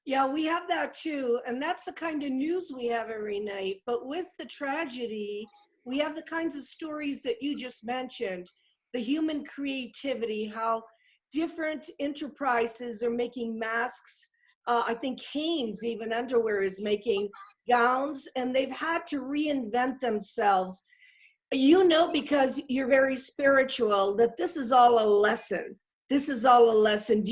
Yeah, we have that too. And that's the kind of news we have every night. But with the tragedy, we have the kinds of stories that you just mentioned, the human creativity, how different enterprises are making masks. I think Hanes, even underwear, is making gowns, and they've had to reinvent themselves. You know, because you're very spiritual, that this is all a lesson. This is all a lesson. Do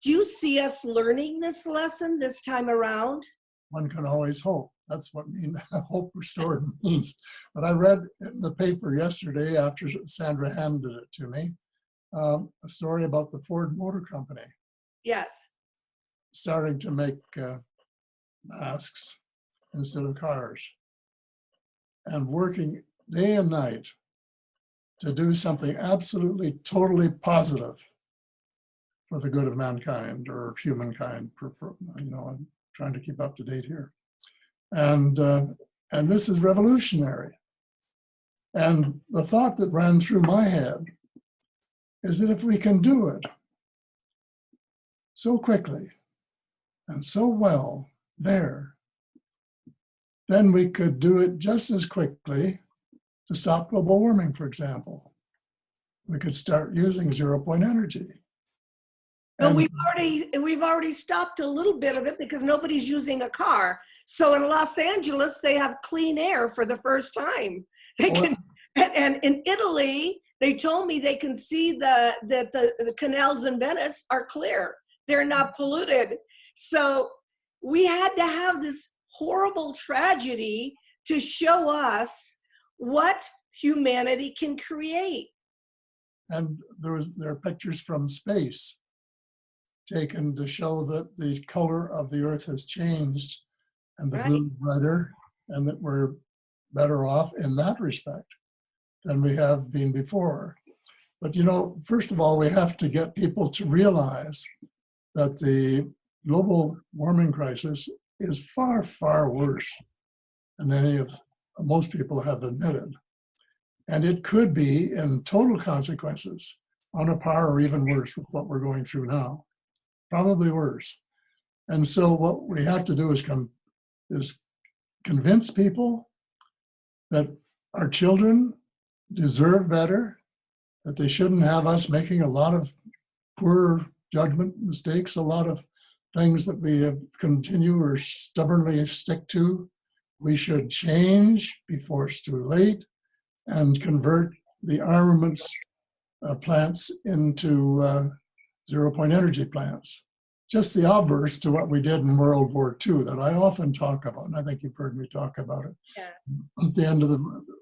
you see us learning this lesson this time around? One can always hope. That's what hope restored means. But I read in the paper yesterday after Sandra handed it to me, a story about the Ford Motor Company Yes. starting to make masks instead of cars and working day and night to do something absolutely, totally positive for the good of mankind or humankind. I'm trying to keep up to date here. And this is revolutionary. And the thought that ran through my head is that if we can do it so quickly and so well there, then we could do it just as quickly to stop global warming, for example. We could start using zero-point energy. But we've already stopped a little bit of it because nobody's using a car. So in Los Angeles, they have clean air for the first time. They can, and in Italy, they told me they can see that the canals in Venice are clear. They're not polluted. So we had to have this horrible tragedy to show us what humanity can create. And there are pictures from space taken to show that the color of the earth has changed and the blue is brighter, and that we're better off in that respect than we have been before. But first of all, we have to get people to realize that the global warming crisis is far, far worse than most people have admitted. And it could be in total consequences on a par or even worse with what we're going through now. Probably worse. And so what we have to do is convince people that our children deserve better, that they shouldn't have us making a lot of poor judgment mistakes, a lot of things that we have continue or stubbornly stick to. We should change before it's too late and convert the armaments plants into zero-point energy plants. Just the obverse to what we did in World War II that I often talk about, and I think you've heard me talk about it. Yes. At the end of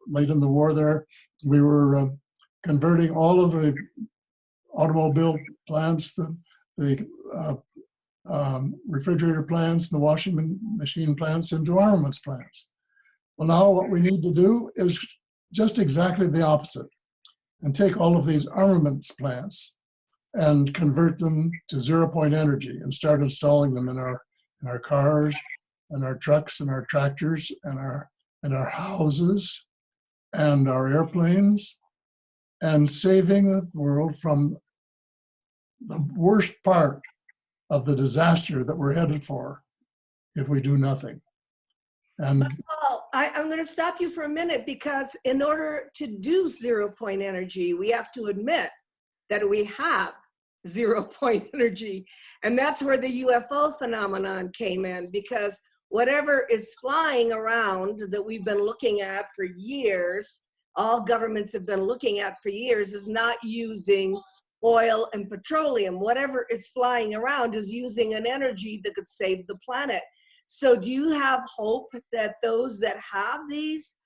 late in the war there, we were converting all of the automobile plants, the refrigerator plants, the washing machine plants into armaments plants. Well, now what we need to do is just exactly the opposite and take all of these armaments plants and convert them to zero-point energy and start installing them in our cars and our trucks and our tractors and our houses and our airplanes, and saving the world from the worst part of the disaster that we're headed for if we do nothing. And Paul, I'm going to stop you for a minute, because in order to do zero-point energy, we have to admit that we have zero-point energy. And that's where the UFO phenomenon came in, because whatever is flying around that we've been looking at for years, all governments have been looking at for years, is not using oil and petroleum. Whatever is flying around is using an energy that could save the planet. So do you have hope that those that have these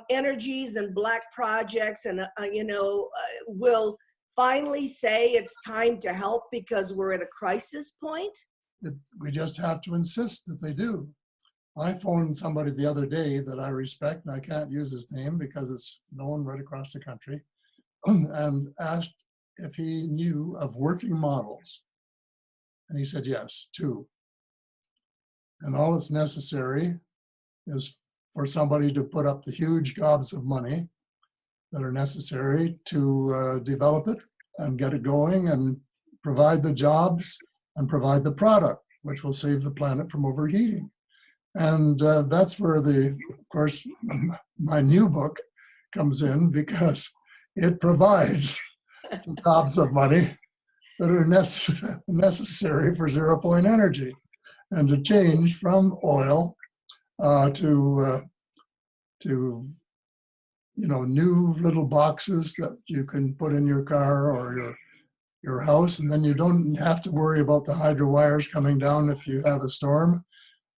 energies and black projects and, will finally say it's time to help because we're at a crisis point? we just have to insist that they do. I phoned somebody the other day that I respect, and I can't use his name because it's known right across the country, and asked if he knew of working models. And he said, yes, 2. And all that's necessary is for somebody to put up the huge gobs of money that are necessary to develop it and get it going and provide the jobs and provide the product. which will save the planet from overheating. And that's where of course, my new book comes in, because it provides the gobs of money that are necessary for zero-point energy, and to change from oil to new little boxes that you can put in your car or your house, and then you don't have to worry about the hydro wires coming down if you have a storm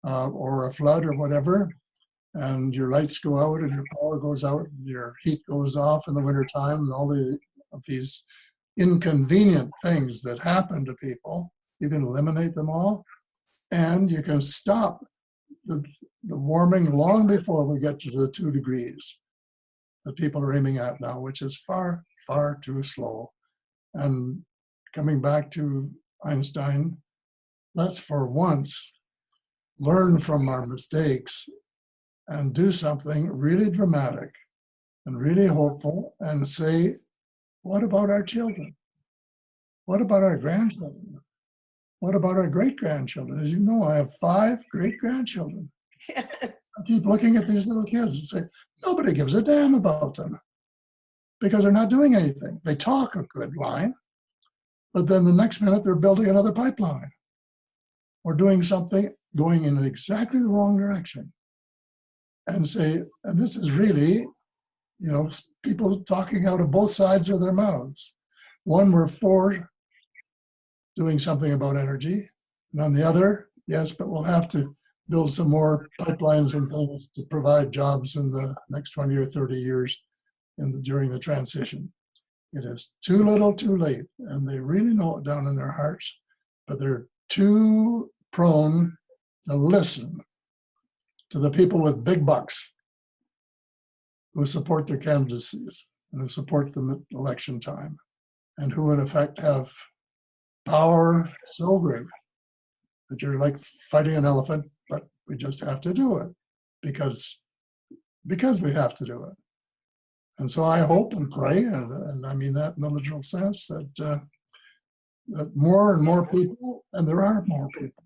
or a flood or whatever, and your lights go out and your power goes out and your heat goes off in the wintertime, and all of these inconvenient things that happen to people. You can eliminate them all, and you can stop the warming long before we get to the 2 degrees that people are aiming at now, which is far, far too slow. And coming back to Einstein, let's for once learn from our mistakes and do something really dramatic and really hopeful, and say, what about our children? What about our grandchildren? What about our great-grandchildren? As you know, I have 5 great-grandchildren. I keep looking at these little kids and say, nobody gives a damn about them, because they're not doing anything. They talk a good line, but then the next minute they're building another pipeline or doing something going in exactly the wrong direction. And this is really, people talking out of both sides of their mouths. One, we're for doing something about energy, and on the other, yes, but we'll have to build some more pipelines and things to provide jobs in the next 20 or 30 years during the transition. It is too little, too late, and they really know it down in their hearts, but they're too prone to listen to the people with big bucks who support their candidacies and who support them at election time, and who in effect have power so great that you're like fighting an elephant, but we just have to do it because we have to do it. And so I hope and pray, and I mean that in the literal sense, that more and more people, and there are more people,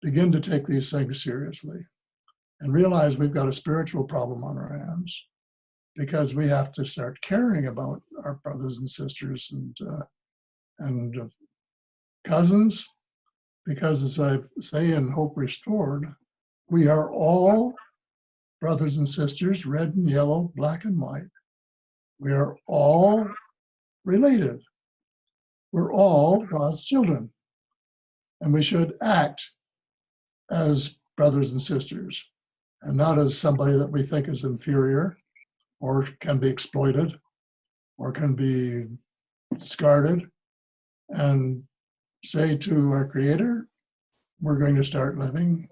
begin to take these things seriously and realize we've got a spiritual problem on our hands, because we have to start caring about our brothers and sisters and cousins, because as I say in Hope Restored, we are all brothers and sisters, red and yellow, black and white. We are all related. We're all God's children, and we should act as brothers and sisters, and not as somebody that we think is inferior or can be exploited or can be discarded, and say to our Creator, we're going to start living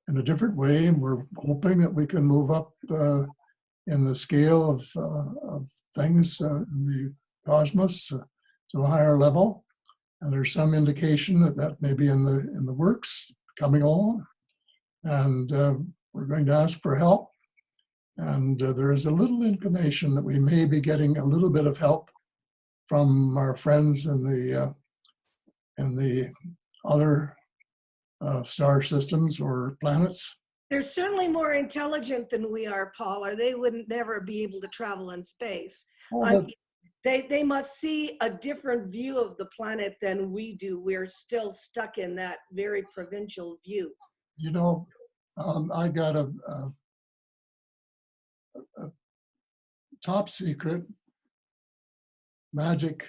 in a different way, and we're hoping that we can move up in the scale of things in the cosmos to a higher level. And there's some indication that may be in the works coming along, and we're going to ask for help. And there is a little inclination that we may be getting a little bit of help from our friends in the other star systems or planets. They're certainly more intelligent than we are, Paul, or they wouldn't never be able to travel in space. They must see a different view of the planet than we do. We're still stuck in that very provincial view. I got a top secret magic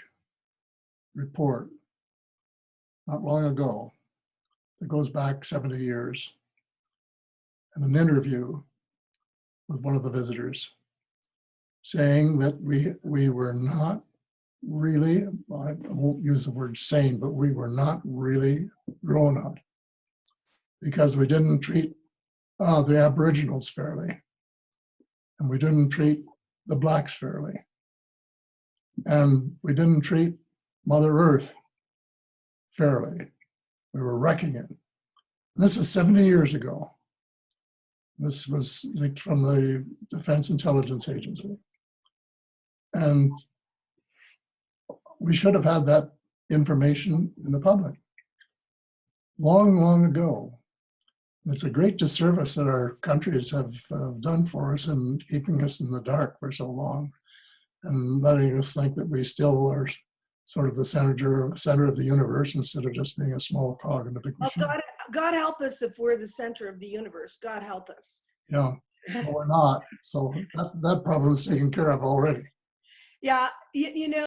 report not long ago. It goes back 70 years, and an interview with one of the visitors saying that we were not really, I won't use the word sane, but we were not really grown up because we didn't treat the Aboriginals fairly, and we didn't treat the Blacks fairly, and we didn't treat Mother Earth fairly. We were wrecking it. And this was 70 years ago. This was leaked from the Defense Intelligence Agency. And we should have had that information in the public. long, long ago. It's a great disservice that our countries have done for us in keeping us in the dark for so long and letting us think that we still are sort of the center of the universe instead of just being a small cog in a big Well, machine. God help us if we're the center of the universe. God help us. Yeah, well, we're not. So that problem is taken care of already. Yeah, you know,